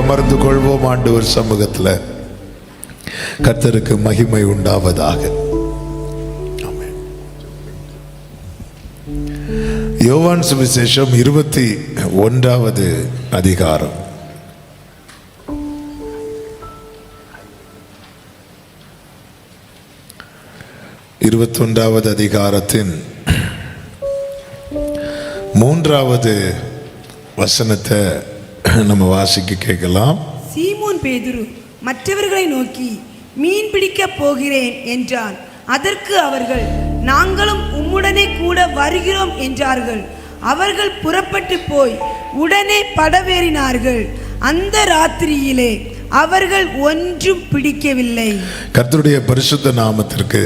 அமர்ந்து கொள்வோம். ஆண்டவர் சமூகத்தில் கர்த்தருக்கு மகிமை உண்டாவதாக. யோவான் சுவிசேஷம் 21வது அதிகாரம். அதிகாரத்தின் 3வது வசனத்தை நம்ம வாசிக்க கேட்கலாம். சீமோன் பேதுரு மற்றவர்களை நோக்கி, மீன் பிடிக்க போகிறேன் என்றான். அதற்கு அவர்கள், நாங்களும் உம்முடனே கூட வருகிறோம் என்றார்கள். அவர்கள் புறப்பட்டு போய் உடனே படவேறினார்கள். அந்த ராத்திரியிலே அவர்கள் ஒன்றும் பிடிக்கவில்லை. கர்த்தருடைய பரிசுத்த நாமத்திற்கு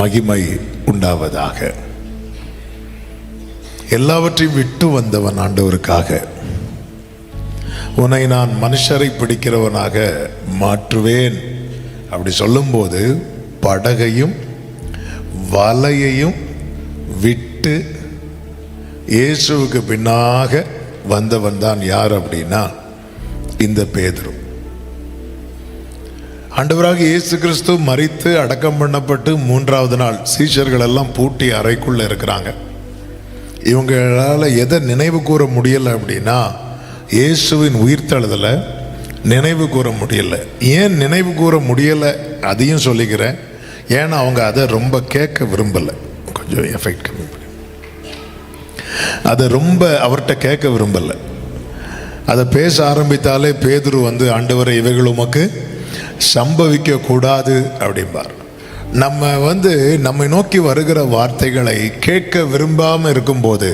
மகிமை உண்டாவதாக. எல்லாவற்றையும் விட்டு வந்தவன் ஆண்டவருக்காக, உன்னை நான் மனுஷரை பிடிக்கிறவனாக மாற்றுவேன் அப்படி சொல்லும்போது படகையும் வலையையும் விட்டு இயேசுவுக்கு பின்னாக வந்தவன் தான் யார் அப்படின்னா இந்த பேதுரு. ஆண்டவராக இயேசு கிறிஸ்து மரித்து அடக்கம் பண்ணப்பட்டு 3வது நாள் சீஷர்கள் எல்லாம் பூட்டி அறைக்குள்ள இருக்கிறாங்க. இவங்களால் எதை நினைவு கூற முடியலை அப்படின்னா இயேசுவின் உயிர்த்தெழுதலை நினைவு கூற முடியலை. ஏன் நினைவு கூற முடியலை அதையும் சொல்லிக்கிறேன். ஏன்னா அவங்க அதை ரொம்ப கேட்க விரும்பலை. கொஞ்சம் எஃபெக்ட் கம்மி பண்ணி அதை ரொம்ப அவர்கிட்ட கேட்க விரும்பலை. அதை பேச ஆரம்பித்தாலே பேதுரு ஆண்டவரை இவைகள் உமக்கு சம்பவிக்க கூடாது அப்படிம்பார். நம்மை நோக்கி வருகிற வார்த்தைகளை கேட்க விரும்பாமல் இருக்கும்போது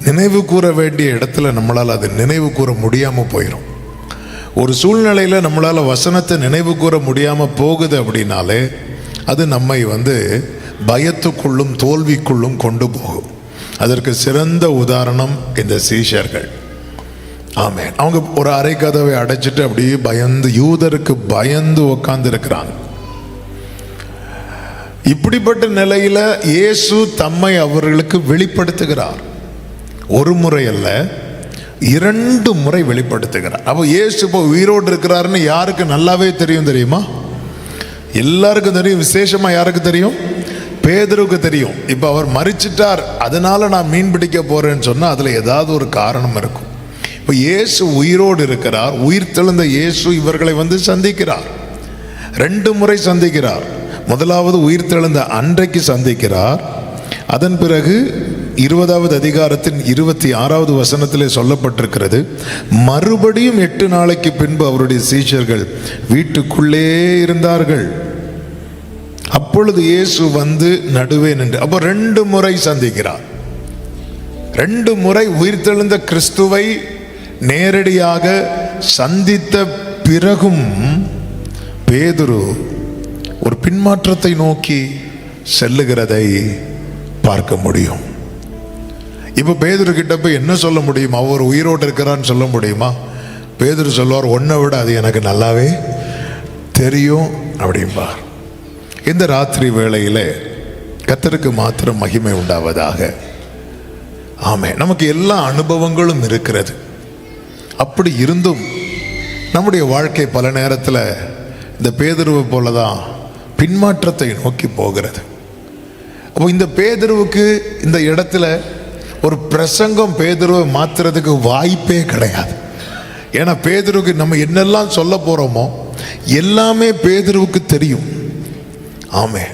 நினைவு கூற வேண்டிய இடத்துல நம்மளால் அதை நினைவு கூற முடியாமல் போயிடும். ஒரு சூழ்நிலையில் நம்மளால் வசனத்தை நினைவு கூற முடியாமல் போகுது அப்படின்னாலே அது நம்மை பயத்துக்குள்ளும் தோல்விக்குள்ளும் கொண்டு போகும். அதற்கு சிறந்த உதாரணம் இந்த சீஷர்கள். ஆமென். அவங்க ஒரு அறை கதவை அடைச்சிட்டு அப்படியே பயந்து, யூதருக்கு பயந்து உட்கார்ந்து இருக்கிறாங்க. இப்படிப்பட்ட நிலையில இயேசு தம்மை அவர்களுக்கு வெளிப்படுத்துகிறார். ஒரு முறை அல்ல, 2 முறை வெளிப்படுத்துகிறார். அப்போ இயேசு இப்போ உயிரோடு இருக்கிறாருன்னு யாருக்கு நல்லாவே தெரியும் தெரியுமா? எல்லாருக்கும் தெரியும். விசேஷமா யாருக்கு தெரியும்? பேதுருக்கு தெரியும். இப்போ அவர் மரிச்சிட்டார், அதனால நான் மீன் பிடிக்க போறேன்னு சொன்னா அதுல ஏதாவது ஒரு காரணம் இருக்கும். இப்போ இயேசு உயிரோடு இருக்கிறார். உயிர் தெழுந்த இயேசு இவர்களை சந்திக்கிறார். 2 முறை சந்திக்கிறார். முதலாவது உயிர் தெழுந்த அன்றைக்கு சந்திக்கிறார். அதன் பிறகு 20வது அதிகாரத்தின் 26வது வசனத்திலே சொல்லப்பட்டிருக்கிறது, மறுபடியும் 8 நாளைக்கு பின்பு அவருடைய சீஷர்கள் வீட்டுக்குள்ளே இருந்தார்கள். அப்பொழுது இயேசு நடுவே நின்று. அப்போ 2 முறை சந்திக்கிறார். 2 முறை உயிர்த்தெழுந்த கிறிஸ்துவை நேரடியாக சந்தித்த பிறகும் பேதுரு ஒரு பின்மாற்றத்தை நோக்கி செல்லுகிறதை பார்க்க முடியும். இப்ப பேதுரு கிட்ட போய் என்ன சொல்ல முடியும்? அவர் உயிரோடு இருக்கிறான்னு சொல்ல முடியுமா? பேதுரு சொல்லுவார், உன்னை விட அது எனக்கு நல்லாவே தெரியும் அப்படிம்பார். இந்த ராத்திரி வேளையிலே கர்த்தருக்கு மாத்திரம் மகிமை உண்டாவதாக. ஆமென். நமக்கு எல்லா அனுபவங்களும் இருக்கிறது. அப்படி இருந்தும் நம்முடைய வாழ்க்கை பல நேரத்தில் இந்த பேதுருவை போலதான் பின்மாற்றத்தை நோக்கி போகிறது. அப்போ இந்த பேதுருவுக்கு இந்த இடத்துல ஒரு பிரசங்கம் பேதுருவை மாத்துறதுக்கு வாய்ப்பே கிடையாது. ஏன்னா பேதுருவுக்கு நம்ம என்னெல்லாம் சொல்ல போறோமோ எல்லாமே பேதுருவுக்கு தெரியும். ஆமே.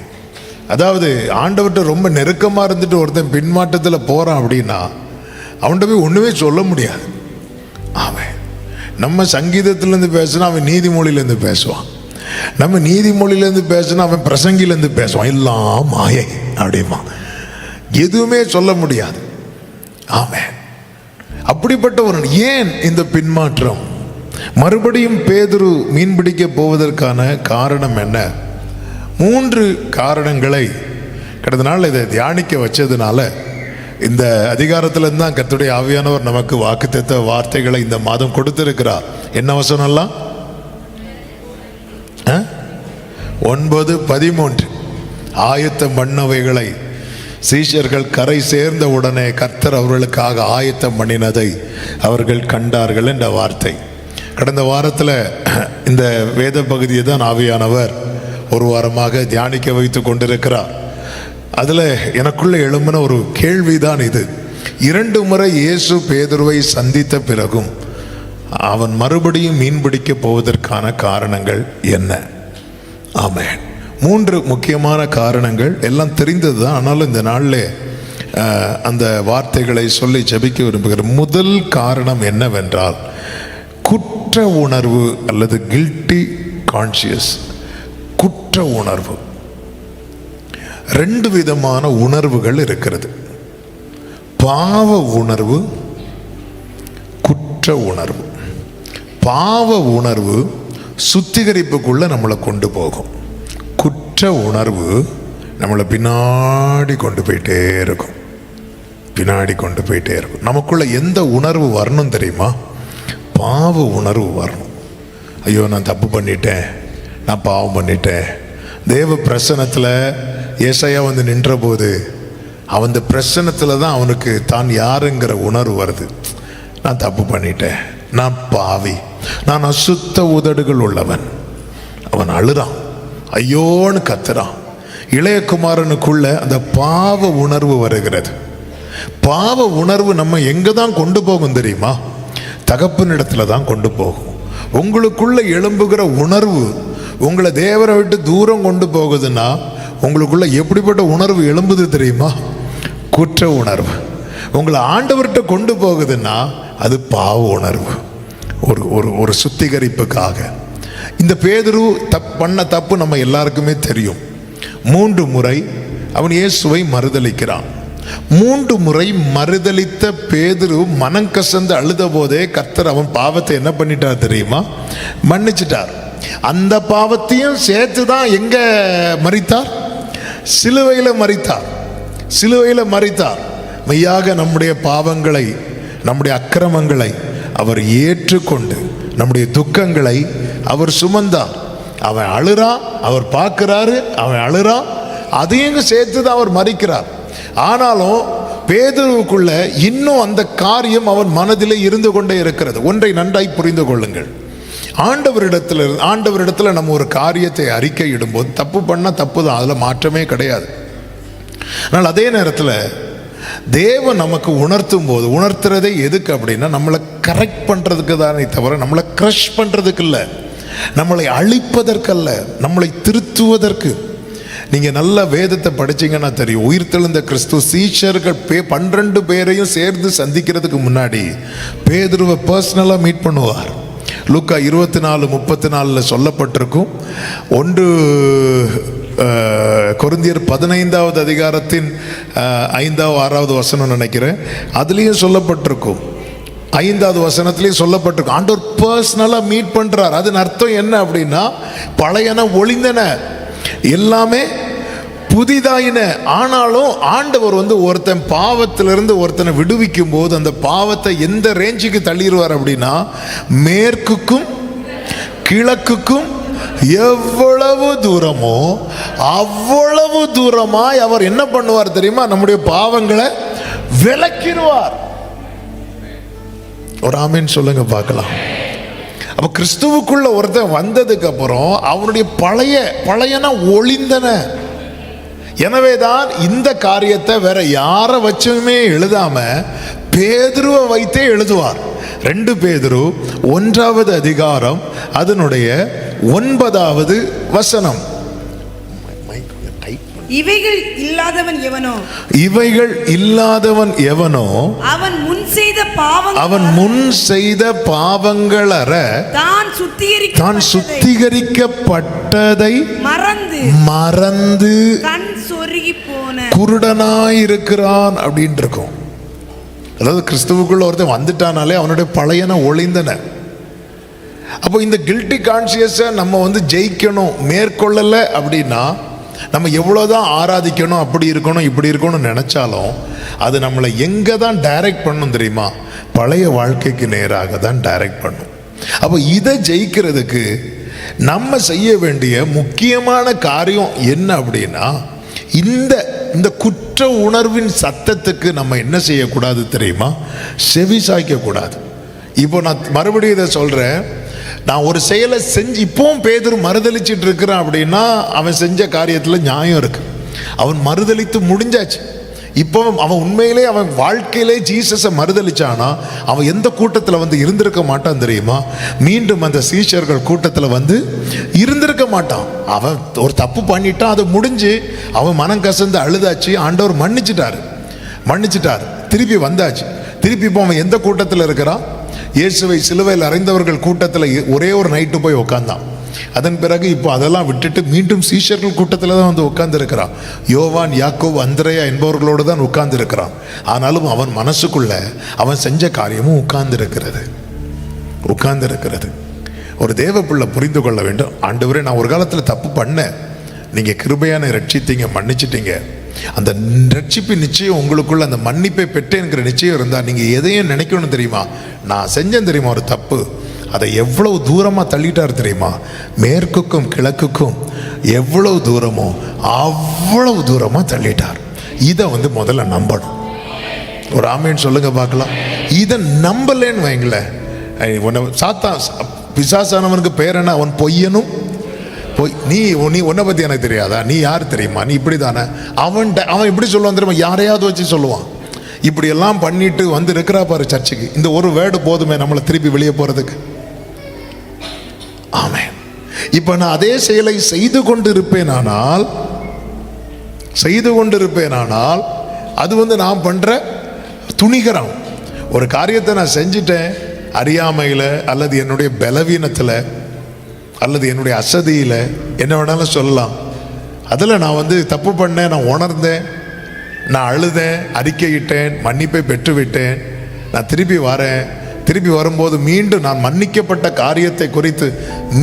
அதாவது ஆண்டவர்கிட்ட ரொம்ப நெருக்கமாக இருந்துட்டு ஒருத்தன் பின்மாற்றத்தில் போகிறான் அப்படின்னா அவன்கிட்ட போய் ஒன்றுமே சொல்ல முடியாது. ஆமாம். நம்ம சங்கீதத்திலேருந்து பேசினா அவன் நீதிமொழியிலேருந்து பேசுவான். நம்ம நீதிமொழியிலேருந்து பேசினா அவன் பிரசங்கிலேருந்து பேசுவான். எல்லாம் மாயை அப்படிமா, எதுவுமே சொல்ல முடியாது. ஆமாம். அப்படிப்பட்ட ஒரு ஏன் இந்த பின்மாற்றம்? மறுபடியும் பேதுரு மீன் பிடிக்க போவதற்கான காரணம் என்ன? 3 காரணங்களை கடந்த நாள் இதை தியானிக்க வச்சதுனால இந்த அதிகாரத்திலிருந்து தான் கர்த்தருடைய ஆவியானவர் நமக்கு வாக்குத்தத்த வார்த்தைகளை இந்த மாதம் கொடுத்திருக்கிறார். என்ன வசனம்லாம்? 9:13 ஆயத்தம் பண்ணவைகளை சீஷர்கள் கரை சேர்ந்த உடனே கர்த்தர் அவர்களுக்காக ஆயத்தம் பண்ணினதை அவர்கள் கண்டார்கள் என்ற வார்த்தை. கடந்த வாரத்தில் இந்த வேத பகுதியை தான் ஆவியானவர் ஒரு வாரமாக தியானிக்க வைத்து கொண்டிருக்கிறார். அதில் எனக்குள்ள எழும்பின ஒரு கேள்விதான் இது. 2 முறை இயேசு பேதுருவை சந்தித்த பிறகும் அவன் மறுபடியும் மீன் பிடிக்க போவதற்கான காரணங்கள் என்ன? ஆமென். 3 முக்கியமான காரணங்கள் எல்லாம் தெரிந்தது தான். ஆனாலும் இந்த நாளில் அந்த வார்த்தைகளை சொல்லி ஜெபிக்க விரும்புகிறேன். முதல் காரணம் என்னவென்றால், குற்ற உணர்வு அல்லது கில்ட்டி கான்சியஸ். குற்ற உணர்வு. 2 விதமான உணர்வுகள் இருக்கிறது. பாவ உணர்வு, குற்ற உணர்வு. பாவ உணர்வு சுத்திகரிப்புக்குள்ள நம்மளை கொண்டு போகும். குற்ற உணர்வு நம்மளை பின்னாடி கொண்டு போயிட்டே இருக்கும். நமக்குள்ள எந்த உணர்வு வரணும் தெரியுமா? பாவ உணர்வு வரணும். ஐயோ, நான் தப்பு பண்ணிட்டேன், நான் பாவம் பண்ணிட்டேன். தேவ பிரசன்னத்தில் ஏசாயா வந்து நின்ற போது அவன் பிரசன்னத்தில் தான் அவனுக்கு தான் யாருங்கிற உணர்வு வருது. நான் தப்பு பண்ணிட்டேன், நான் பாவி, நான் அசுத்த உதடுகள் உள்ளவன். அவன் அழுறான், ஐயோன்னு கத்துறான். இளையகுமாரனுக்குள்ள அந்த பாவ உணர்வு வருகிறது. பாவ உணர்வு நம்ம எங்கே தான் கொண்டு போகும் தெரியுமா? தகப்பனிடத்துல தான் கொண்டு போகும். உங்களுக்குள்ள எழும்புகிற உணர்வு உங்களை தேவரை விட்டு தூரம் கொண்டு போகுதுன்னா உங்களுக்குள்ள எப்படிப்பட்ட உணர்வு எழும்புது தெரியுமா? குற்ற உணர்வு. உங்களை ஆண்டவர்கிட்ட கொண்டு போகுதுன்னா அது பாவ உணர்வு. ஒரு சுத்திகரிப்புக்காக. இந்த பேதுரு பண்ண தப்பு நம்ம எல்லாருக்குமே தெரியும். 3 முறை அவன் இயேசுவை மறுதலிக்கிறான். 3 முறை மறுதலித்த பேதுரு மனம் கசந்து அழுத போதே கர்த்தர் அவன் பாவத்தை என்ன பண்ணிட்டார் தெரியுமா? மன்னிச்சிட்டார். அந்த பாவத்தையும் சேர்த்து தான் எங்க மரித்தார்? சிலுவையில் மரித்தார். மெய்யாக நம்முடைய பாவங்களை, நம்முடைய அக்கிரமங்களை அவர் ஏற்றுக்கொண்டு நம்முடைய துக்கங்களை அவர் சுமந்தார். அவன் அழுறான், அவர் பார்க்கிறாரு, அவன் அழுறான், அதையும் சேர்த்து தான் அவர் மரிக்கிறார். ஆனாலும் பேதுருவுக்குள்ள இன்னும் அந்த காரியம் அவன் மனதிலே இருந்து கொண்டே இருக்கிறது. ஒன்றை நன்றாய் புரிந்து கொள்ளுங்கள். ஆண்டவரிடத்தில் நம்ம ஒரு காரியத்தை அறிக்கை இடும்போது தப்பு பண்ணால் தப்பு தான், அதில் மாற்றமே கிடையாது. ஆனால் அதே நேரத்தில் தேவன் நமக்கு உணர்த்தும் போது உணர்த்துறதே எதுக்கு அப்படின்னா நம்மளை கரெக்ட் பண்ணுறதுக்கு தானே தவிர நம்மளை க்ரஷ் பண்ணுறதுக்கு இல்லை, நம்மளை அழிப்பதற்கல்ல, நம்மளை திருத்துவதற்கு. நீங்கள் நல்ல வேதத்தை படிச்சீங்கன்னா தெரியும். உயிர்த்தெழுந்த கிறிஸ்து சீஷர்கள் 12 பேரையும் சேர்ந்து சந்திக்கிறதுக்கு முன்னாடி பேதுருவை பர்சனலாக மீட் பண்ணுவார். லூக்கா 24:34 சொல்லப்பட்டிருக்கும். 1 கொரிந்தியர் 15வது அதிகாரத்தின் 5வது 6வது வசனம் நினைக்கிறேன், அதுலேயும் சொல்லப்பட்டிருக்கும். 5வது வசனத்திலையும் சொல்லப்பட்டிருக்கும். ஆண்டவர் பர்சனலாக மீட் பண்ணுறார். அதன் அர்த்தம் என்ன அப்படின்னா, பழையன ஒளிந்தன, எல்லாமே புதிதாயின. ஆனாலும் ஆண்டவர் ஒருத்தன் பாவத்திலிருந்து ஒருத்தனை விடுவிக்கும் போது அந்த பாவத்தை எந்த ரேஞ்சுக்கு தள்ளிடுவார் அப்படின்னா, மேற்குக்கும் கிழக்குக்கும் எவ்வளவு தூரமோ அவ்வளவு தூரமாய் அவர் என்ன பண்ணுவார் தெரியுமா? நம்முடைய பாவங்களை விலக்கிடுவார். ஒரு ஆமீன் சொல்லுங்க பார்க்கலாம். அப்ப கிறிஸ்துவுக்குள்ள ஒருத்தன் வந்ததுக்கு அப்புறம் அவனுடைய பழையன ஒளிந்தன. எனவேதான் இந்த காரியத்தை வேற யாரை வச்சுமே எழுதாம பேதுருவை வைத்தே எழுதுவார். 2 பேதுரு 1வது அதிகாரம் அதனுடைய 9வது வசனம். இவைகள் இல்லாதவன் எவனோ அவன் முன் செய்த பாவங்கள் அற தான் சுத்திகரிக்கப்பட்டதை மறந்து குருடனாயிருக்கிறான் அப்படின்னு இருக்கும். அதாவது கிறிஸ்துவுக்குள்ள ஒருத்தன் வந்துட்டானாலே அவனுடைய பழையன ஒளிந்தன. அப்போ இந்த கில்ட்டி கான்சியஸை நம்ம ஜெயிக்கணும், மேற்கொள்ளலை அப்படின்னா நம்ம எவ்வளோதான் ஆராதிக்கணும், அப்படி இருக்கணும் இப்படி இருக்கணும்னு நினச்சாலும் அது நம்மளை எங்கே தான் டைரக்ட் பண்ணும் தெரியுமா? பழைய வாழ்க்கைக்கு நேராக தான் டைரக்ட் பண்ணும். அப்போ இதை ஜெயிக்கிறதுக்கு நம்ம செய்ய வேண்டிய முக்கியமான காரியம் என்ன அப்படின்னா, இந்த குற்ற உணர்வின் சத்தத்துக்கு நம்ம என்ன செய்யக்கூடாது தெரியுமா? செவி சாய்க்க கூடாது. இப்போ நான் மறுபடியும் இதை சொல்கிறேன். நான் ஒரு செயலை செஞ்சு இப்பவும் பேதுரு மறுதலிச்சிட்டு இருக்கிறான் அப்படின்னா அவன் செஞ்ச காரியத்தில் நியாயம் இருக்கு. அவன் மறுதலித்து முடிஞ்சாச்சு. இப்போ அவன் உண்மையிலே அவன் வாழ்க்கையிலே ஜீசஸை மறுதலிச்சானா அவன் எந்த கூட்டத்தில் வந்து இருந்திருக்க மாட்டான் தெரியுமா? மீண்டும் அந்த சீஷர்கள் கூட்டத்தில் வந்து இருந்திருக்க மாட்டான். அவன் ஒரு தப்பு பண்ணிட்டான், அது முடிஞ்சு அவன் மனம் கசந்து அழுதாச்சு. ஆண்டவர் மன்னிச்சிட்டார், திருப்பி வந்தாச்சு. திருப்பி இப்போ அவன் எந்த கூட்டத்தில் இருக்கிறான்? இயேசுவை சிலுவையில் அறைந்தவர்கள் கூட்டத்தில் ஒரே ஒரு நைட்டு போய் உட்கார்ந்தான். அதன் பிறகு இப்போ அதெல்லாம் விட்டுட்டு மீண்டும் சீஷர்கள் கூட்டத்தில் தான் வந்து உட்கார்ந்து இருக்கிறான். யோவான், யாக்கோபு, அந்திரேயா என்பவர்களோடு தான் உட்கார்ந்து இருக்கிறான். ஆனாலும் அவன் மனசுக்குள்ள அவன் செஞ்ச காரியமும் உட்கார்ந்து இருக்கிறது. ஒரு தேவ பிள்ளை புரிந்து கொள்ள வேண்டும், ஆண்டவரே நான் ஒரு காலத்தில் தப்பு பண்ணேன், நீங்கள் கிருபையான ரட்சித்தீங்க, மன்னிச்சிட்டீங்க. அந்த ரட்சிப்பின் நிச்சயம் உங்களுக்குள்ள அந்த மன்னிப்பை பெற்றேங்கிற நிச்சயம் இருந்தால் நீங்கள் எதையும் நினைக்கணும் தெரியுமா? நான் செஞ்சேன் தெரியுமா ஒரு தப்பு, அதை எவ்வளவு தூரமாக தள்ளிட்டார் தெரியுமா? மேற்குக்கும் கிழக்குக்கும் எவ்வளவு தூரமோ அவ்வளவு தூரமாக தள்ளிட்டார். இதை வந்து முதல்ல நம்பணும். ஒரு ஆமேன்னு சொல்லுங்க பார்க்கலாம். இதை நம்பலேன்னு வைங்களேன், பிசாசானவனுக்கு பேர் என்ன? அவன் பொய்யனும் நீ உன்னை பற்றி எனக்கு தெரியாதா? நீ யார் தெரியுமா? நீ இப்படி தானே. அவன் இப்படி சொல்லுவான் தெரியுமா? யாரையாவது வச்சு சொல்லுவான். இப்படி எல்லாம் பண்ணிட்டு வந்து இருக்கிறா பாரு சர்ச்சுக்கு. இந்த ஒரு வேர்டு போதுமே நம்மளை திருப்பி வெளியே போறதுக்கு. ஆமென். இப்ப நான் அதே செயலை செய்து கொண்டிருப்பேனானால் அது வந்து நான் பண்ற துணிகரம். ஒரு காரியத்தை நான் செஞ்சிட்டேன் அறியாமையில் அல்லது என்னுடைய பலவீனத்தில் அல்லது என்னுடைய அசதியில், என்ன வேணாலும் சொல்லலாம். அதில் நான் வந்து தப்பு பண்ணேன், நான் உணர்ந்தேன், நான் அழுதேன், அறிக்கையிட்டேன், மன்னிப்பை பெற்றுவிட்டேன். நான் திருப்பி வரும்போது மீண்டும் நான் மன்னிக்கப்பட்ட காரியத்தை குறித்து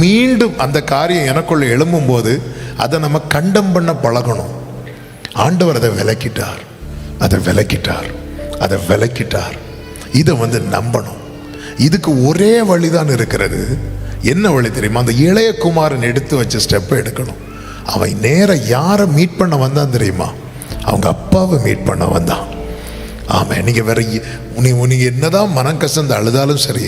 மீண்டும் அந்த காரியம் எனக்குள்ள எழும்பும் போது அதை நம்ம கண்டம் பண்ண பழகணும். ஆண்டவர் அதை விலக்கிட்டார். இதை வந்து நம்பணும். இதுக்கு ஒரே வழிதான் இருக்கிறது. என்ன வழி தெரியுமா? அந்த இளைய குமாரன் எடுத்து வச்ச ஸ்டெப்பை எடுக்கணும். அவன் நேர யாரை மீட் பண்ண வந்தான் தெரியுமா? அவங்க அப்பாவை மீட் பண்ண வந்தான். ஆமாம். நீங்கள் என்னதான் மனம் கசந்து அழுதாலும் சரி,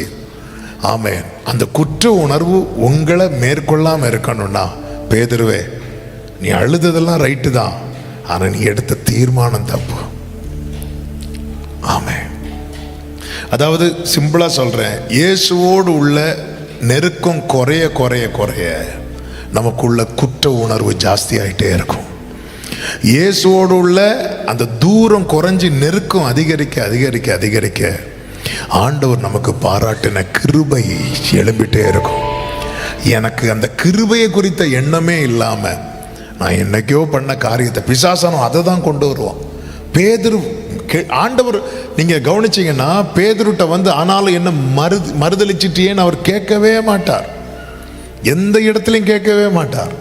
ஆமாம், அந்த குற்ற உணர்வு உங்களை மேற்கொள்ளாமல் இருக்கணும்னா, பேதுருவே நீ அழுததெல்லாம் ரைட்டு தான், ஆனால் நீ எடுத்த தீர்மானம் தப்பு. ஆமாம். அதாவது சிம்பிளாக சொல்கிறேன், இயேசுவோடு உள்ள நெருக்கம் குறைய நமக்குள்ள குற்ற உணர்வு ஜாஸ்தி ஆகிட்டே இருக்கும். இயேசுவோடு உள்ள அந்த தூரம் குறைஞ்சி நெருக்கம் அதிகரிக்க ஆண்டவர் நமக்கு பாராட்டின கிருபை எழும்பிட்டே இருக்கும். எனக்கு அந்த கிருபையை குறித்த எண்ணமே இல்லாமல் நான் என்னைக்கோ பண்ண காரியத்தை பிசாசனம் அதை தான் கொண்டு வருவான். பேதுரு ஆண்டவர் நீங்கள் கவனிச்சிங்கன்னா பேதுருட்ட வந்து ஆனாலும் என்ன மறுதலிச்சிட்டியேன்னு அவர் கேட்கவே மாட்டார். எந்த இடத்துலையும் கேட்கவே மாட்டார்.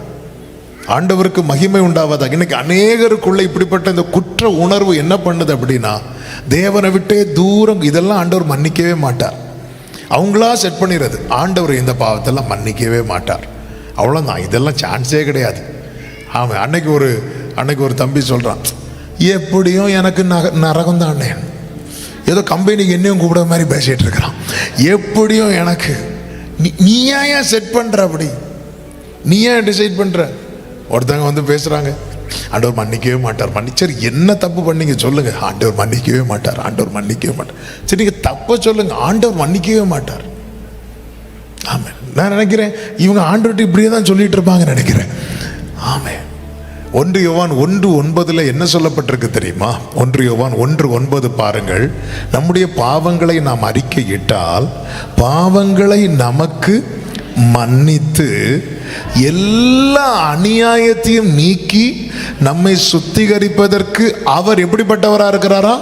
ஆண்டவருக்கு மகிமை உண்டாவதாக. இன்னைக்கு அநேகருக்குள்ள இப்படிப்பட்ட இந்த குற்ற உணர்வு என்ன பண்ணுது அப்படின்னா, தேவனை விட்டே தூரம். இதெல்லாம் ஆண்டவர் மன்னிக்கவே மாட்டார். அவங்களா செட் பண்ணிடுறது. ஆண்டவர் இந்த பாவத்தெல்லாம் மன்னிக்கவே மாட்டார். அவ்வளோதான், இதெல்லாம் சான்ஸே கிடையாது. ஆமாம். அன்னைக்கு ஒரு தம்பி சொல்கிறான், எப்படியும் எனக்கு நரகம் தானே, ஏதோ கம்பெனிக்கு என்னையும் கூப்பிட மாதிரி பேசிகிட்டு இருக்கிறான். எப்படியும் எனக்கு நீ ஏன் செட் பண்ணுற, அப்படி நீ ஏன் டிசைட் பண்ணுற? ஒருத்தவங்க வந்து பேசுகிறாங்க, ஆண்டவர் மன்னிக்கவே மாட்டார். சரி, என்ன தப்பு பண்ணீங்க சொல்லுங்க. ஆண்டவர் மன்னிக்கவே மாட்டார். சரி, நீங்கள் தப்ப சொல்லுங்க. ஆண்டவர் மன்னிக்கவே மாட்டார். ஆமாம். நான் நினைக்கிறேன் இவங்க ஆண்டவர்கிட்ட இப்படியே தான் சொல்லிட்டு இருப்பாங்கன்னு நினைக்கிறேன். ஆமாம். 1 யோவான் 1:9 என்ன சொல்லப்பட்டிருக்கு தெரியுமா? 1 யோவான் 1:9 பாருங்கள். நம்முடைய பாவங்களை நாம் அறிக்கையிட்டால் பாவங்களை நமக்கு மன்னித்து எல்லா அநியாயத்தையும் நீக்கி நம்மை சுத்திகரிப்பதற்கு அவர் எப்படிப்பட்டவராக இருக்கிறாரா?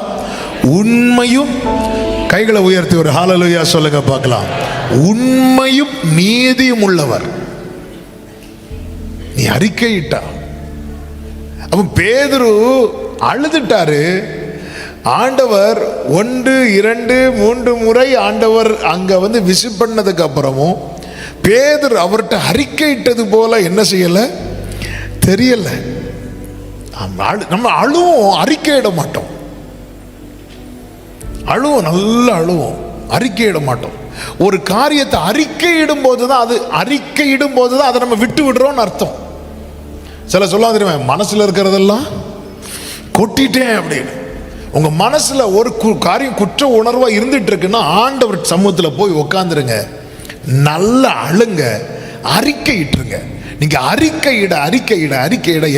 உண்மையும், கைகளை உயர்த்தி ஒரு ஹல்லேலூயா சொல்லுங்க பார்க்கலாம். உண்மையும் நீதியும் உள்ளவர். நீ அறிக்கையிட்டா. அப்ப பேதுரு அழுதுட்டாரு. ஆண்டவர் 1, 2, 3 முறை ஆண்டவர் அங்க வந்து விசிட் பண்ணதுக்கு அப்புறமும் பேதுரு அவர்கிட்ட அறிக்கையிட்டது போல என்ன செய்யல தெரியல. நம்ம அழுவோம், அறிக்கையிட மாட்டோம். அழுவோம், நல்லா அழுவோம், அறிக்கையிட மாட்டோம். ஒரு காரியத்தை அறிக்கையிடும் போதுதான் அதை நம்ம விட்டு விடுறோம்னு அர்த்தம். சில சொல்ல தெரியுமா, மனசுல இருக்கிறதெல்லாம் கொட்டிட்டேன் அப்படின்னு. உங்க மனசுல ஒரு காரியம் குற்ற உணர்வா இருந்துட்டு இருக்குன்னா ஆண்டவர் சமூகத்துல போய் உட்காந்துருங்க, நல்ல அழுங்க, அறிக்கையிட்டுருங்க. நீங்க அறிக்கையிட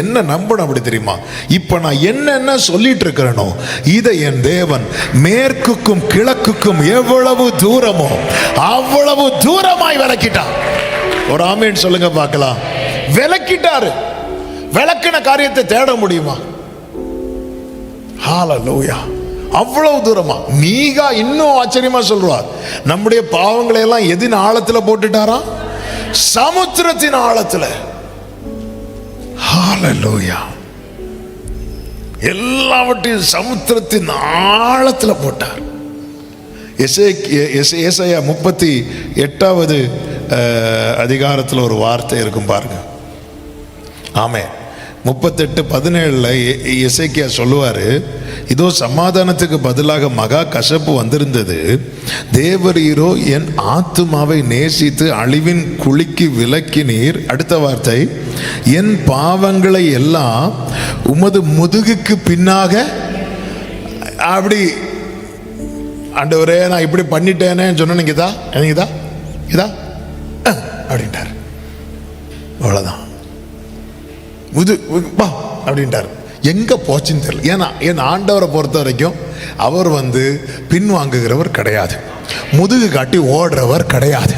என்ன நம்பணும் அப்படி தெரியுமா? இப்ப நான் என்னென்ன சொல்லிட்டு இருக்கிறேனோ இதை என் தேவன் மேற்குக்கும் கிழக்குக்கும் எவ்வளவு தூரமோ அவ்வளவு தூரமாய் விலக்கிட்டான். ஒரு ஆமேன் சொல்லுங்க பார்க்கலாம். விலக்கிட்டாரு. விளக்கின காரியத்தை தேட முடியுமா? ஹல்லேலூயா. அவ்வளவு தூரமா. மீகா இன்னும் ஆச்சரியமா சொல்றார், நம்முடைய பாவங்களை எல்லாம் எதின் ஆழத்துல போட்டுட்டாரா? சமுத்திரத்தின் ஆழத்துல. ஹல்லேலூயா. எல்லாவற்றையும் சமுத்திரத்தின் ஆழத்துல போட்டார். ஏசாயா 38வது அதிகாரத்தில் ஒரு வார்த்தை இருக்கும் பாருங்க. ஆமே, 38:17 எசேக்கியா சொல்லுவாரு, இதோ சமாதானத்துக்கு பதிலாக மகா கசப்பு வந்திருந்தது, தேவரீரோ என் ஆத்துமாவை நேசித்து அழிவின் குழிக்கு விலக்கினீர். அடுத்த வார்த்தை, என் பாவங்களை எல்லாம் உமது முதுகுக்கு பின்னாக. அப்படி ஆண்டவரே நான் இப்படி பண்ணிட்டேனே சொன்ன இதா அப்படின்ட்டார். அவ்வளவுதான். அப்படின்ட்டார். எங்க போச்சுன்னு தெரியல. ஏன்னா என் ஆண்டவரை பொறுத்த வரைக்கும் அவர் பின்வாங்குகிறவர் கிடையாது, முதுகு காட்டி ஓடுறவர் கிடையாது.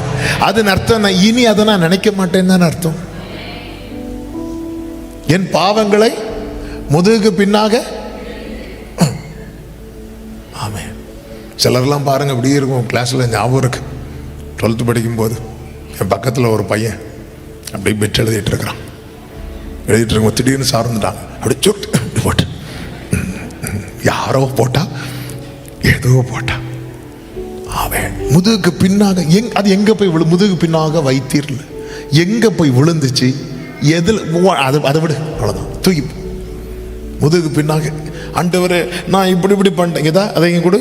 அதன் அர்த்தம் நான் இனி அதை நான் நினைக்க மாட்டேன்னு தான் அர்த்தம். என் பாவங்களை முதுகுக்கு பின்னாக. ஆமே. சிலர்லாம் பாருங்க இப்படி இருக்கும். கிளாஸ்ல ஞாபகம் இருக்கு, 12th படிக்கும்போது என் பக்கத்தில் ஒரு பையன் அப்படி பெட் எழுதிட்டு இருக்கிறான். எழுதிட்டு இருக்கோம், திடீர்னு சார்ந்துட்டாங்க. அப்படி சுட்டு போட்டு யாரோ போட்டா ஏதோ போட்டா அவன் முதுகுக்கு பின்னாக. அது எங்க போய் முதுகு பின்னாக வைத்தீர்ல எங்க போய் விழுந்துச்சு? எதில்? அதை விடு, அவ்வளோதான். தூக்கி முதுகு பின்னாக. ஆண்டவரே நான் இப்படி பண்ணிட்டேன், இதா அதை இங்கே கொடு.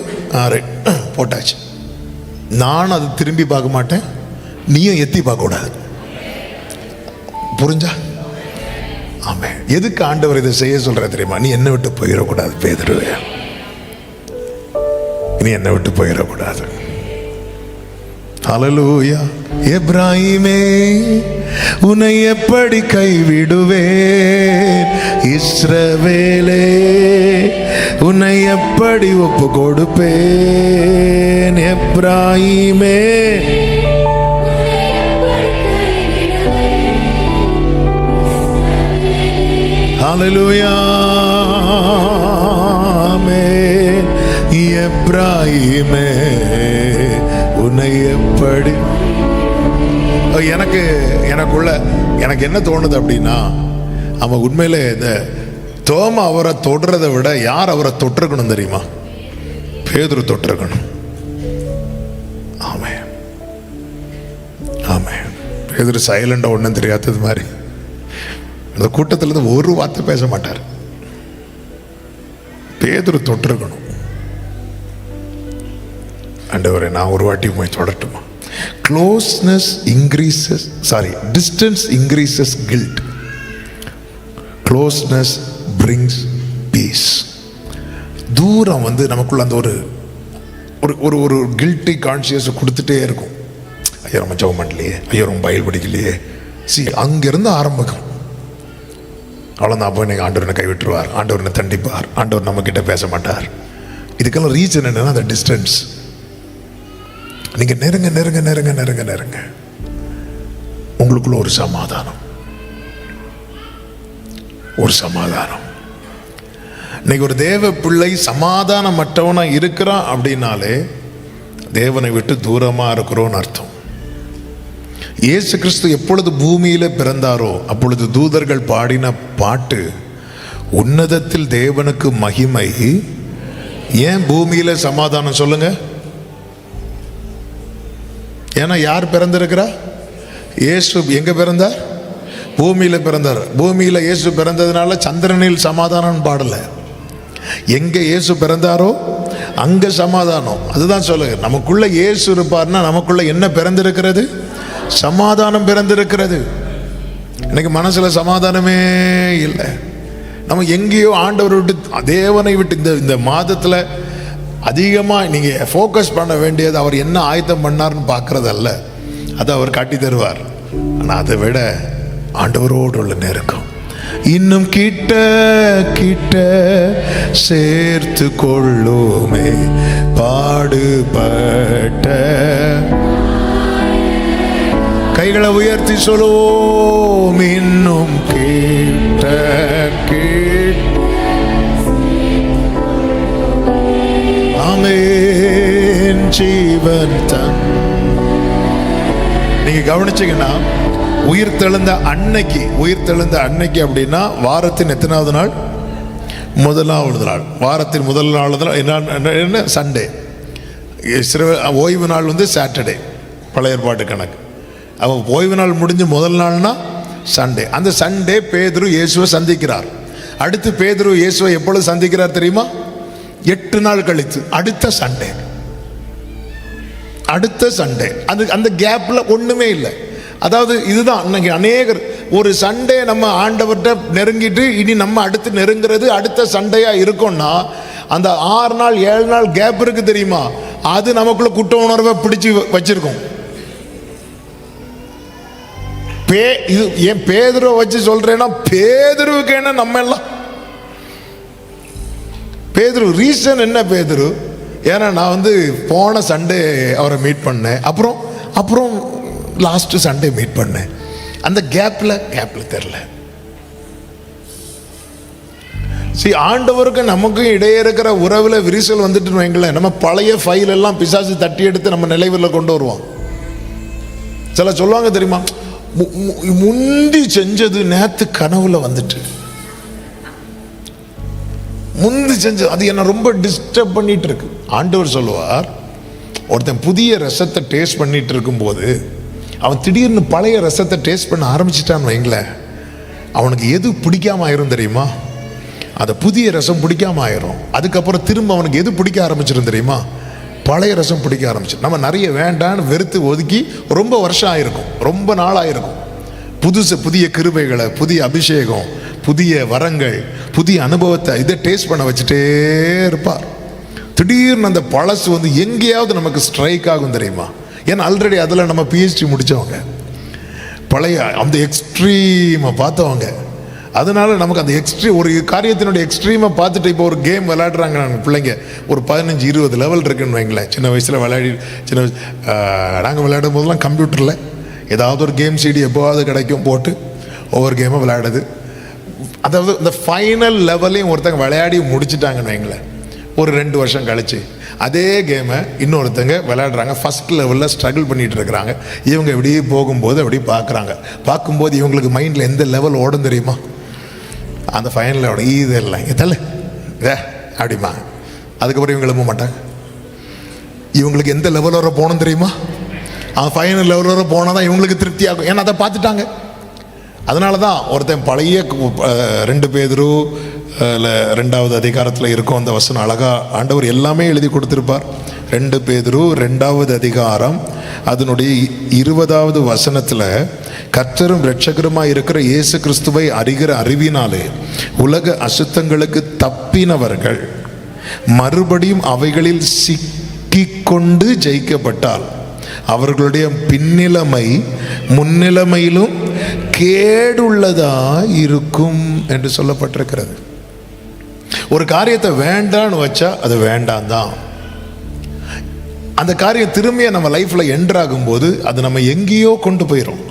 போட்டாச்சு. நான் அதை திரும்பி பார்க்க மாட்டேன், நீயும் எத்தி பார்க்க கூடாது. புரிஞ்சா? ஆமே. எதுக்கு ஆண்டவர் இதை செய்ய சொல்ற தெரியுமா? நீ என்னை விட்டு போயிடக்கூடாது பேதுருவே, நீ என்னை விட்டு போயிடக்கூடாது. ஹல்லேலூயா. எப்ராஹிமே உன்னை எப்படி கைவிடுவேன், இஸ்ரவேலே உன்னை எப்படி ஒப்பு கொடுப்பேன். எப்ராஹிமே ஹல்லேலூயா. ஆமென். எப்ராஹிமே உன்னை எப்படி. எனக்கு என்ன தோணுது அப்படின்னா, அவன் உண்மையில இந்த தோமா அவரை தொடுறதை விட யார் அவரை தொட்டிருக்கணும் தெரியுமா? பேதுரு தொட்டிருக்கணும். ஆமென். ஆமென். பேதுரு சைலண்டா ஒன்றும் தெரியாதது மாதிரி அந்த கூட்டத்திலிருந்து ஒரு வார்த்தை பேச மாட்டார். பேதுரு தொட்டிருக்கணும். ஆண்டவரே நான் ஒரு வாட்டி போய் தொடட்டுமா? Distance increases guilt, closeness brings peace. தூரம் நமக்குள்ள அந்த ஒரு ஒரு ஒரு கில்ட்டி கான்சியஸ் கொடுத்துட்டே இருக்கும். ஐயோ நம்ம ஜெபம் பண்ணலையே, ஐயோ ரொம்ப பைபிள் படிக்கலையே. அங்கிருந்து ஆரம்பிக்கும். அவ்வளோதான். போய் நீங்கள் ஆண்டவரை கைவிட்டுருவார், ஆண்டவரை தண்டிப்பார், ஆண்டவர் நம்ம கிட்ட பேச மாட்டார். இதுக்கெல்லாம் ரீசன் என்னன்னா அந்த டிஸ்டன்ஸ். நீங்க நெருங்க நெருங்க நெருங்க நெருங்க நெருங்க உங்களுக்குள்ள ஒரு சமாதானம், ஒரு சமாதானம். இன்னைக்கு ஒரு தேவ பிள்ளை சமாதானமற்றவனா இருக்கிறான் அப்படின்னாலே தேவனை விட்டு தூரமா இருக்கிறோன்னு அர்த்தம். இயேசு கிறிஸ்து எப்பொழுது பூமியில பிறந்தாரோ அப்பொழுது தூதர்கள் பாடின பாட்டு, உன்னதத்தில் தேவனுக்கு மகிமை. ஏன் பூமியில சமாதானம் சொல்லுங்க? ஏன்னா யார் பிறந்திருக்கிறா? இயேசு எங்க பிறந்தார்? பூமியில பிறந்தார். பூமியில இயேசு பிறந்ததுனால சந்திரனில் சமாதானம் பாடல. எங்க இயேசு பிறந்தாரோ அங்க சமாதானம். அதுதான் சொல்லுங்க, நமக்குள்ள இயேசு இருப்பார்னா நமக்குள்ள என்ன பிறந்திருக்கிறது? சமாதானம் பிறந்திருக்கிறது. இன்னைக்கு மனசுல சமாதானமே இல்லை. நம்ம எங்கேயோ ஆண்டவரை விட்டு, தேவனை விட்டு இந்த மாதத்துல அதிகமா நீங்க ஃபோக்கஸ் பண்ண வேண்டியது அவர் என்ன ஆயத்தம் பண்ணார்னு பார்க்கறதல்ல, அதை அவர் காட்டி தருவார். ஆனா அதை விட ஆண்டவரோடு உள்ள நெருக்கம் இன்னும் கிட்ட கிட்ட சேர்த்து கொள்ளுமே பாடுபட்ட. கைகளை உயர்த்தி சொல்லுவோம், இன்னும் கிட்ட ஆமென் ஜீவன் தன். நீங்க கவனிச்சீங்கன்னா உயிர் தெழுந்த அன்னைக்கு அப்படின்னா வாரத்தின் எத்தனாவது நாள்? முதலாவது நாள். வாரத்தின் முதல் நாள் என்ன? சண்டே. ஓய்வு நாள் வந்து சாட்டர்டே, பழைய ஏற்பாட்டு கணக்கு. அப்போ ஓய்வு நாள் முடிஞ்சு முதல் நாள்னா சண்டே. அந்த சண்டே பேதுரு இயேசுவை சந்திக்கிறார். அடுத்து பேதுரு இயேசுவை எப்பொழுது சந்திக்கிறார் தெரியுமா? 8 நாள் கழித்து, அடுத்த சண்டே. அந்த கேப்ல ஒண்ணுமே இல்லை. அதாவது இதுதான் இன்னைக்கு அநேகர் ஒரு சண்டே நம்ம ஆண்டவர்கிட்ட நெருங்கிட்டு இனி நம்ம அடுத்து நெருங்கிறது அடுத்த சண்டையா இருக்கும்னா, அந்த 6 நாள் 7 நாள் கேப் இருக்கு தெரியுமா, அது நமக்குள்ள குற்ற உணர்வை பிடிச்சு வச்சிருக்கோம். இது ஏன் பேதுருவை வச்சு சொல்றேன்னா, பேதுருவுக்கு என்ன நம்ம எல்லாம் பேதுரு ரீசன் என்ன? பேதுரு ஏன்னா நான் வந்து போன சண்டே அவரை மீட் பண்ணேன், அப்புறம் லாஸ்ட் சண்டே மீட் பண்ணேன். அந்த கேப்ல தெரியல. ஆண்டவருக்கு நமக்கும் இடையே இருக்கிற உறவுல விரிசல் வந்துட்டு வைங்களேன், நம்ம பழைய ஃபைல் எல்லாம் பிசாசு தட்டி எடுத்து நம்ம நிலைவில் கொண்டு வருவோம். சில சொல்லுவாங்க தெரியுமா, முந்தி செஞ்சது நேத்து கனவுல வந்துட்டு, முந்தி செஞ்சது அது என்ன ரொம்ப டிஸ்டர்ப் பண்ணிட்டு இருக்கு. ஆண்டவர் சொல்லுவார், ஒருத்தன் புதிய ரசத்தை டேஸ்ட் பண்ணிட்டு இருக்கும்போது அவன் திடீர்னு பழைய ரசத்தை டேஸ்ட் பண்ண ஆரம்பிச்சிட்டான்னு வைங்களேன், அவனுக்கு எது பிடிக்காம ஆயிரும் தெரியுமா? அந்த புதிய ரசம் பிடிக்காம ஆயிரும். அதுக்கப்புறம் திரும்ப அவனுக்கு எது பிடிக்க ஆரம்பிச்சிடும் தெரியுமா? பழைய ரசம் பிடிக்க ஆரம்பிச்சு. நம்ம நிறைய வேண்டான்னு வெறுத்து ஒதுக்கி ரொம்ப வருஷம் ஆயிருக்கும், ரொம்ப நாள் ஆயிருக்கும். புதிய கிருபைகளை, புதிய அபிஷேகம், புதிய வரங்கள், புதிய அனுபவத்தை இதை டேஸ்ட் பண்ண வச்சுட்டே இருப்பார். திடீர்னு அந்த பழசு வந்து எங்கேயாவது நமக்கு ஸ்ட்ரைக் ஆகும் தெரியுமா? ஏன்னா ஆல்ரெடி அதில் நம்ம பிஹெச்டி முடித்தவங்க, பழைய அந்த எக்ஸ்ட்ரீமை பார்த்தவங்க. அதனால நமக்கு அந்த ஒரு காரியத்தினுடைய எக்ஸ்ட்ரீமை பார்த்துட்டு இப்போ ஒரு கேம் விளையாடுறாங்க நாங்கள் பிள்ளைங்க, ஒரு 15-20 லெவல் இருக்குன்னு வைங்களேன். சின்ன வயசில் நாங்கள் விளையாடும் போதெல்லாம் கம்ப்யூட்டரில் ஏதாவது ஒரு கேம் சிடி எப்போவாவது கிடைக்கும், போட்டு ஒவ்வொரு கேமை விளையாடுது. அதாவது இந்த ஃபைனல் லெவலையும் ஒருத்தங்க விளையாடி முடிச்சுட்டாங்கன்னு வைங்களேன். ஒரு 2 வருஷம் கழிச்சு அதே கேமை இன்னொருத்தங்க விளையாடுறாங்க, ஃபர்ஸ்ட் லெவலில் ஸ்ட்ரகிள் பண்ணிட்டு இருக்கிறாங்க. இவங்க இப்படி போகும்போது அப்படி பார்க்கும்போது இவங்களுக்கு மைண்டில் எந்த லெவல் ஓடும் தெரியுமா? அந்த ஃபைனல் ஓடும், இது இல்லை தள்ள அப்படிமா. அதுக்கப்புறம் இவங்க எழும்ப மாட்டாங்க. இவங்களுக்கு எந்த லெவல் வர போகணும் தெரியுமா? அந்த ஃபைனல் லெவல் வர போனால் தான் இவங்களுக்கு திருப்தி ஆகும். ஏன்னா அதை பார்த்துட்டாங்க. அதனால தான் ஒருத்தன் பழைய 2 பேதுரு 2வது அதிகாரத்தில் இருக்கும் அந்த வசனம் அழகா ஆண்டவர் எல்லாமே எழுதி கொடுத்திருப்பார். 2 பேதுரு 2வது அதிகாரம் அதனுடைய 20வது வசனத்தில், கர்த்தரும் இரட்சகருமாய் இருக்கிற இயேசு கிறிஸ்துவை அறிகிற அறிவினாலே உலக அசுத்தங்களுக்கு தப்பினவர்கள் மறுபடியும் அவைகளில் சிக்கிக்கொண்டு ஜெயிக்கப்பட்டால் அவர்களுடைய பின்னிலைமை முன்னிலைமையிலும் கேடுள்ளதா இருக்கும் என்று சொல்லப்பட்டிருக்கிறது. ஒரு காரியத்தை வேண்டான்னு வச்சா அது வேண்டாம் தான். அந்த காரியம் திரும்பிய நம்ம லைஃப்ல என்ட்ராகும் போது அது நம்ம எங்கேயோ கொண்டு போயிடும்.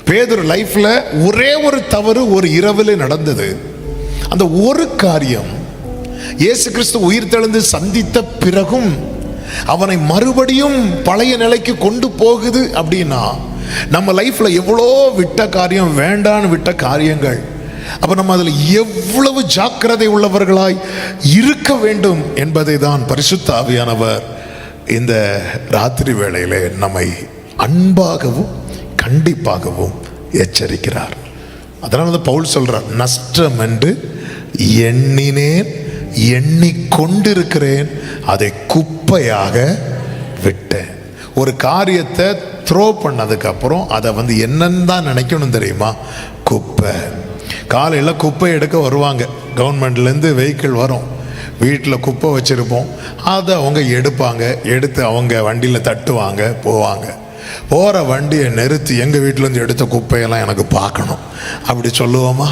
பேதுரு லைஃப்ல ஒரே ஒரு தவறு ஒரு இரவில் நடந்தது. அந்த ஒரு காரியம் இயேசு கிறிஸ்து உயிர் தெழுந்து சந்தித்த பிறகும் அவனை மறுபடியும் பழைய நிலைக்கு கொண்டு போகுது. அப்படின்னா நம்ம லைஃப்ல எவ்வளோ விட்ட காரியம், வேண்டான்னு விட்ட காரியங்கள். அப்ப நம்ம அதில் எவ்வளவு ஜாக்கிரதை உள்ளவர்களாய் இருக்க வேண்டும் என்பதை தான் பரிசுத்த ஆவியானவர் இந்த ராத்திரி வேளையிலே நம்மை அன்பாகவும் கண்டிப்பாகவும் எச்சரிக்கிறார். அதனால தான் பவுல் சொல்றார், நஷ்டம் என்று எண்ணினேன் எண்ணிக்கொண்டிருக்கிறேன், அதை குப்பையாக விட்டேன். ஒரு காரியத்தை த்ரோ பண்ணதுக்கு அப்புறம் அதை வந்து என்னன்னு தான் நினைக்கணும் தெரியுமா? குப்பை. காலையில் குப்பை எடுக்க வருவாங்க, கவர்மெண்ட்லேருந்து வெஹிக்கிள் வரும், வீட்டில் குப்பை வச்சுருப்போம், அதை அவங்க எடுப்பாங்க, எடுத்து அவங்க வண்டியில் தட்டுவாங்க, போவாங்க. போகிற வண்டியை நிறுத்தி எங்கள் வீட்டிலேருந்து எடுத்த குப்பையெல்லாம் எனக்கு பார்க்கணும் அப்படி சொல்லுவோமா?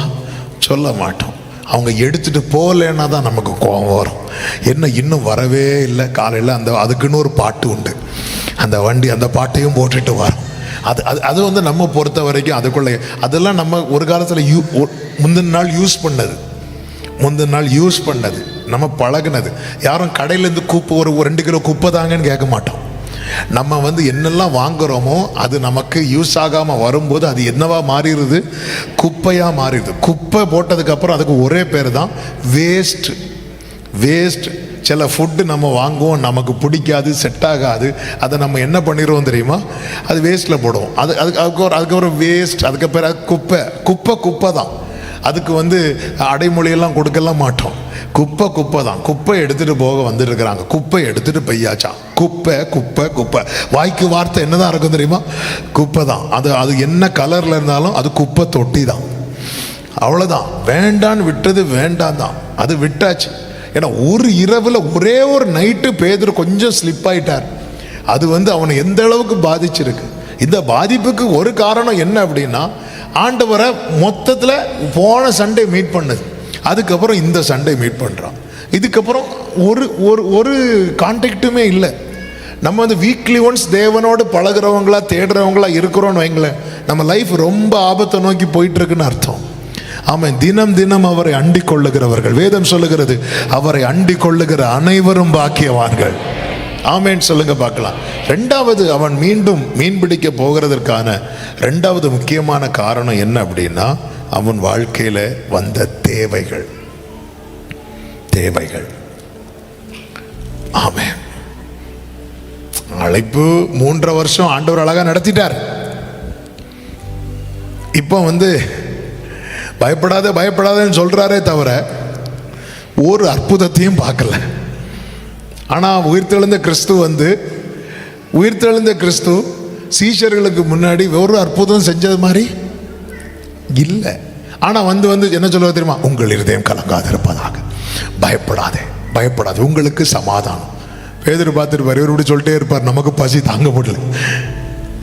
சொல்ல மாட்டோம். அவங்க எடுத்துகிட்டு போகலன்னா தான் நமக்கு கோபம் வரும். என்ன இன்னும் வரவே இல்லை காலையில், அதுக்குன்னு ஒரு பாட்டு உண்டு, அந்த வண்டி அந்த பாட்டையும் போட்டுட்டு வரும். அது வந்து நம்ம பொறுத்த வரைக்கும் அதுக்குள்ளே அதெல்லாம் நம்ம ஒரு காலத்தில் முந்தின நாள் யூஸ் பண்ணது நம்ம பழகுனது. யாரும் கடையிலேருந்து குப்பை ஒரு 2 கிலோ குப்பை தாங்கன்னு கேட்க மாட்டோம். நம்ம வந்து என்னெல்லாம் வாங்குகிறோமோ அது நமக்கு யூஸ் ஆகாமல் வரும்போது அது என்னவா மாறிடுது? குப்பையாக மாறிடுது. குப்பை போட்டதுக்கப்புறம் அதுக்கு ஒரே பேர் தான் வேஸ்ட். சில ஃபுட்டு நம்ம வாங்குவோம், நமக்கு பிடிக்காது, செட் ஆகாது, அதை நம்ம என்ன பண்ணிடுவோம் தெரியுமா? அது வேஸ்ட்டில் போடுவோம். அதுக்கப்புறம் வேஸ்ட், அதுக்கப்புறம் குப்பை தான். அதுக்கு வந்து அடைமொழியெல்லாம் கொடுக்கலாம் மாட்டோம். குப்பை தான். குப்பை எடுத்துகிட்டு போக வந்துருக்குறாங்க, குப்பை எடுத்துகிட்டு பையாச்சா. குப்பை வாய்க்கு வார்த்தை என்னதான் இருக்கும் தெரியுமா? குப்பை தான். அது என்ன கலரில் இருந்தாலும் அது குப்பை தொட்டி தான். அவ்வளோதான். வேண்டான்னு விட்டது வேண்டாம் தான், அது விட்டாச்சு. ஏன்னா ஒரு இரவில் ஒரே ஒரு நைட்டு பேதுரு கொஞ்சம் ஸ்லிப் ஆயிட்டார். அது வந்து அவனை எந்த அளவுக்கு பாதிச்சிருக்கு. இந்த பாதிப்புக்கு ஒரு காரணம் என்ன அப்படின்னா, ஆண்டவரை மொத்தத்தில் போன சண்டே மீட் பண்ணது, அதுக்கப்புறம் இந்த சண்டே மீட் பண்ணுறான். இதுக்கப்புறம் ஒரு கான்டாக்டுமே இல்லை. நம்ம வந்து வீக்லி ஒன்ஸ் தேவனோடு பழகிறவங்களா தேடுறவங்களா இருக்கிறோன்னு வைங்களேன், நம்ம லைஃப் ரொம்ப ஆபத்தை நோக்கி போயிட்டு இருக்குன்னு அர்த்தம். ஆமாம், தினம் அவரை அண்டிக் கொள்ளுகிறவர்கள், வேதம் சொல்லுகிறது, அவரை அண்டிக் கொள்ளுகிற அனைவரும் பாக்கியவான்கள். ஆமேன் சொல்லுங்க பார்க்கலாம். 2வது, அவன் மீண்டும் மீன் பிடிக்க போகிறதற்கான 2வது முக்கியமான காரணம் என்ன அப்படின்னா, அவன் வாழ்க்கையில் வந்த தேவைகள். ஆமென். அழைப்பு 3.5 வருஷம் ஆண்டவர் அழகா நடத்திட்டார். இப்போ வந்து பயப்படாதன்னு சொல்றாரே தவிர ஒரு அற்புதத்தையும் பார்க்கல. ஆனால் உயிர்த்தெழுந்த கிறிஸ்து சீஷர்களுக்கு முன்னாடி ஒரு அற்புதம் செஞ்சது மாதிரி இல்லை. ஆனால் வந்து என்ன சொல்லுவது தெரியுமா? உங்கள் இருதயம் கலங்காதிருப்பதாக, பயப்படாதே, உங்களுக்கு சமாதானம். பேதுரு பார்த்துருப்பார், இவர் இப்படி சொல்லிட்டே இருப்பார், நமக்கு பசி தாங்க முடியல.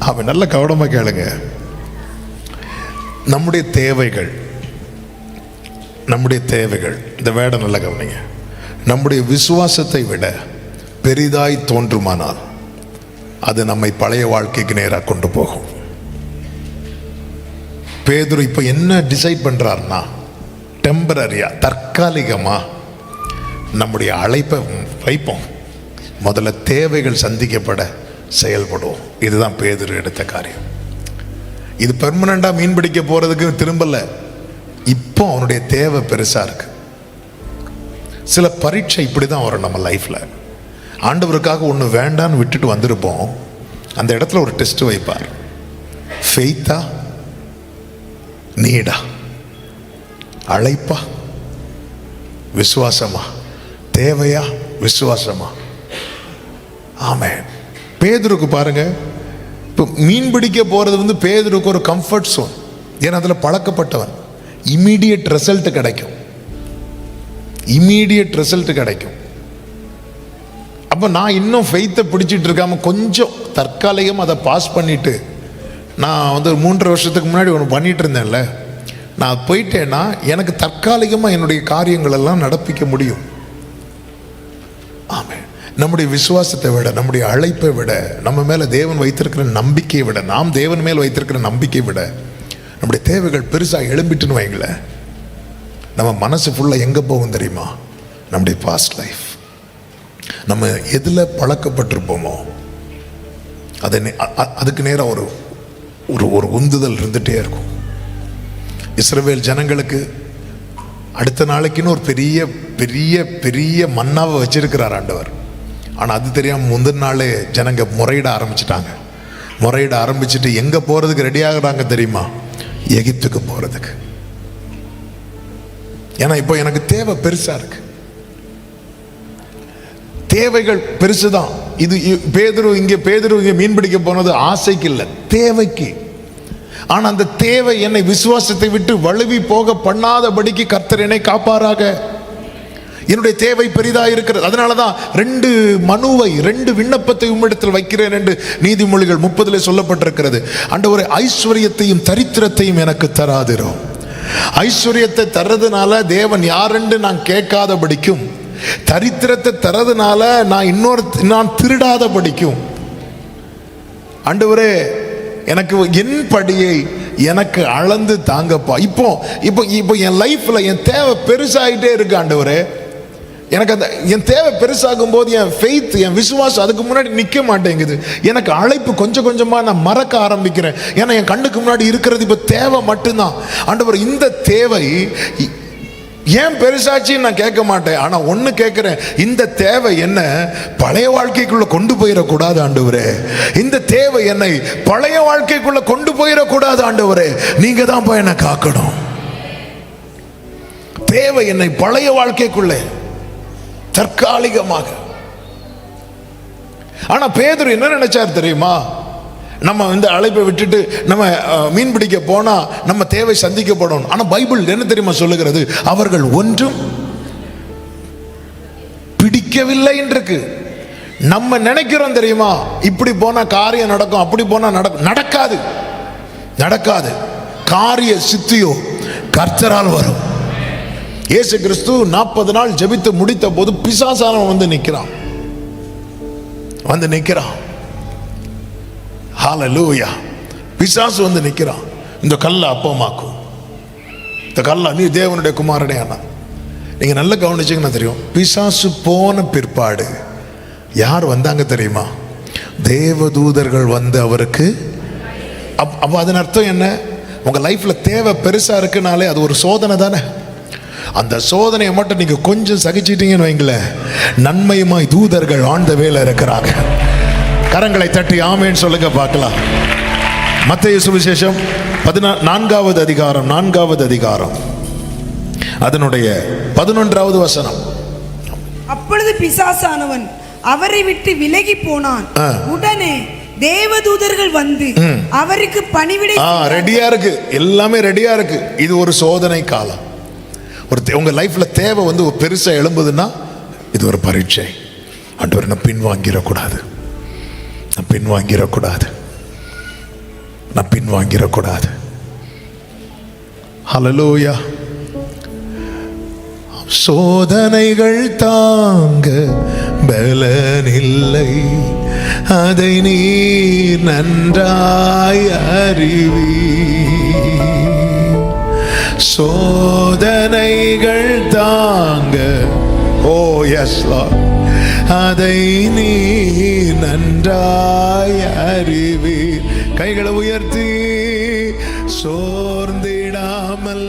அவன் நல்ல கவனமாக கேளுங்க. நம்முடைய தேவைகள் இந்த வேட நல்ல கவனிங்க. நம்முடைய விசுவாசத்தை விட பெரிதாய் தோன்றுமானால் அது நம்மை பழைய வாழ்க்கைக்கு நேராக கொண்டு போகும். பேதுரு இப்போ என்ன டிசைட் பண்ணுறாருன்னா, டெம்பரரியா, தற்காலிகமாக நம்முடைய அழைப்பை வைப்போம், முதல்ல தேவைகள் சந்திக்கப்பட செயல்படுவோம். இதுதான் பேதுரு எடுத்த காரியம். இது பெர்மனண்டாக மீன் பிடிக்க போகிறதுக்கு திரும்பலை. இப்போ அவனுடைய தேவை பெருசாக இருக்கு. சில பரீட்சை இப்படி தான் வரும் நம்ம லைஃப்பில். ஆண்டவருக்காக ஒன்று வேண்டான்னு விட்டுட்டு வந்திருப்போம், அந்த இடத்துல ஒரு டெஸ்ட் வைப்பார். ஃபெய்த்தா, நீடா, அழைப்பா, விசுவாசமா, தேவையா, விசுவாசமா. ஆமென். பேதுருக்கு பாருங்க, இப்போ மீன் பிடிக்க போகிறது வந்து பேதுருக்கு ஒரு கம்ஃபர்ட் சோன். ஏன்னா அதில் பழக்கப்பட்டவன். இமீடியட் ரிசல்ட் கிடைக்கும். அப்போ நான் இன்னும் ஃபெய்த்தை பிடிச்சிட்டு இருக்காம கொஞ்சம் தற்காலிகமாக அதை பாஸ் பண்ணிட்டு, நான் வந்து 3.5 வருஷத்துக்கு முன்னாடி ஒன்று பண்ணிட்டு இருந்தேன்ல, நான் போயிட்டேன்னா எனக்கு தற்காலிகமாக என்னுடைய காரியங்கள் எல்லாம் நடப்பிக்க முடியும். ஆமென். நம்முடைய விசுவாசத்தை விட, நம்முடைய அழைப்பை விட, நம்ம மேலே தேவன் வைத்திருக்கிற நம்பிக்கையை விட, நாம் தேவன் மேல் வைத்திருக்கிற நம்பிக்கையை விட நம்முடைய தேவைகள் பெருசாக எழும்பிட்டுன்னு வைங்களேன், நம்ம மனசு ஃபுல்லாக எங்கே போகும் தெரியுமா? நம்முடைய பாஸ்ட் லைஃப், நம்ம எதில் பழக்கப்பட்டிருப்போமோ அதுக்கு நேரம் ஒரு உந்துதல் இருந்துகிட்டே இருக்கும். இஸ்ரவேல் ஜனங்களுக்கு அடுத்த நாளைக்குன்னு ஒரு பெரிய பெரிய பெரிய மன்னாவை வச்சிருக்கிறார் ஆண்டவர். ஆனால் அது தெரியாமல் முந்தின நாளே ஜனங்க முறையிட ஆரம்பிச்சுட்டு எங்கே போகிறதுக்கு ரெடி ஆகுறாங்க தெரியுமா? எகிப்துக்கு போகிறதுக்கு. ஏன்னா இப்போ எனக்கு தேவை பெருசாக இருக்கு. தேவைகள் பெருசுதான். இது பேதுரு இங்கே மீன் பிடிக்க போனது ஆசைக்கு இல்லை, தேவைக்கு. ஆனா அந்த தேவை என்னை விசுவாசத்தை விட்டு வழுவி போக பண்ணாதபடிக்கு கர்த்தர் என்னை காப்பாராக. என்னுடைய தேவை பெரிதா இருக்கிறது. அதனாலதான் 2 விண்ணப்பத்தை உம்மிடத்தில் வைக்கிறேன் என்று நீதிமொழிகள் 30 சொல்லப்பட்டிருக்கிறது. ஆண்டவரே, ஐஸ்வர்யத்தையும் தரித்திரத்தையும் எனக்கு தராதிரும். ஐஸ்வர்யத்தை தர்றதுனால தேவன் யாரென்று நான் கேட்காதபடிக்கும், தரித்திரத்தை தரதுனால நான் திருடாதபடிக்கும். ஆண்டவரே, எனக்கு என் படியை எனக்கு அளந்து தாங்கப்பா. இப்போ என் லைஃப்ல என் தேவை பெருசாயிட்டே இருக்கு ஆண்டவரே. எனக்கு அந்த என் தேவை பெருசாகும் போது என் ஃபெய்த், என் விசுவாசம் அதுக்கு முன்னாடி நிற்க மாட்டேங்குது. எனக்கு அழைப்பு கொஞ்சம் கொஞ்சமா நான் மறக்க ஆரம்பிக்கிறேன். ஏன்னா என் கண்ணுக்கு முன்னாடி இருக்கிறது இப்போ தேவை மட்டும்தான். ஆண்டவர், இந்த தேவை ஏன் பெருசாச்சின்னு நான் கேட்க மாட்டேன். ஆனா ஒண்ணு கேட்கிறேன், இந்த தேவை என்ன பழைய வாழ்க்கைக்குள்ள கொண்டு போயிடக்கூடாது ஆண்டவரே. இந்த தேவை என்னை பழைய வாழ்க்கைக்குள்ள கொண்டு போயிடக்கூடாது ஆண்டவரே. நீங்க தான் என்னை காக்கணும். தேவை என்னை பழைய வாழ்க்கைக்குள்ளே தற்காலிகமாக. ஆனா பேதுரு என்ன நினைச்சார் தெரியுமா? நம்ம இந்த அழைப்பை விட்டுட்டு நம்ம மீன் பிடிக்க போனா நம்ம தேவை சந்திக்கப்படணும். ஆனா பைபிள் என்ன தெரியுமா சொல்லுகிறது? அவர்கள் ஒன்றும் பிடிக்கவில்லை என்று. நம்ம நினைக்கிறோம் தெரியுமா, இப்படி போனா காரியம் நடக்கும், அப்படி போனா நடக்காது. நடக்காது. காரிய சித்தியோ கர்த்தரால் வரும். இயேசு கிறிஸ்து 40 நாள் ஜெபித்து முடித்த போது பிசாசானவன் வந்து நிற்கிறான். ஹல்லேலூயா. பிசாசு வந்து நிற்கிறான். இந்த கல்லை அப்பமாக்கும், இந்த கல்லை நீ தேவனுடைய குமாரனே. ஆனா நீங்க நல்லா கவனிச்சீங்கன்னா தெரியும், பிசாசு போன பிற்பாடு யார் வந்தாங்க தெரியுமா? தேவதூதர்கள் வந்து அவருக்கு. அப்போ அதன் அர்த்தம் என்ன? உங்க லைஃப்ல தேவை பெருசா இருக்குனாலே அது ஒரு சோதனை தானே. அந்த சோதனையை மட்டும் நீங்க கொஞ்சம் சகிச்சிட்டீங்கன்னு வைங்களேன், நன்மையுமாய் தூதர்கள் ஆழ்ந்த வேலை இருக்கிறாங்க. கரங்களை தட்டி ஆமேன்னு சொல்லுங்க பார்க்கலாம். மத்தேயு சுவிசேஷம் 4வது அதிகாரம் அதனுடைய 11வது வசனம். அப்பொழுது பிசாசானவன் அவரை விட்டு விலகி போனான். உடனே தேவதூதர்கள் வந்து அவருக்கு பணிவிடை. ரெடியா இருக்கு, எல்லாமே ரெடியா இருக்கு. இது ஒரு சோதனை காலம். உங்க லைஃப்ல தேவை வந்து பெருசா எழும்புதுன்னா இது ஒரு பரீட்சை. ஆண்டவர், நான் பின்வாங்கிடக்கூடாது. ஹல்லேலூயா. சோதனைகள் தாங்க பலனில்லை, அதை நீர் நன்றாய் அறிவி. சோதனைகள் தாங்க, ஓ எஸ் லார்ட், அதை நீ நன்றாய் அறிவீர். கைகளை உயர்த்தி சோர்ந்திடாமல்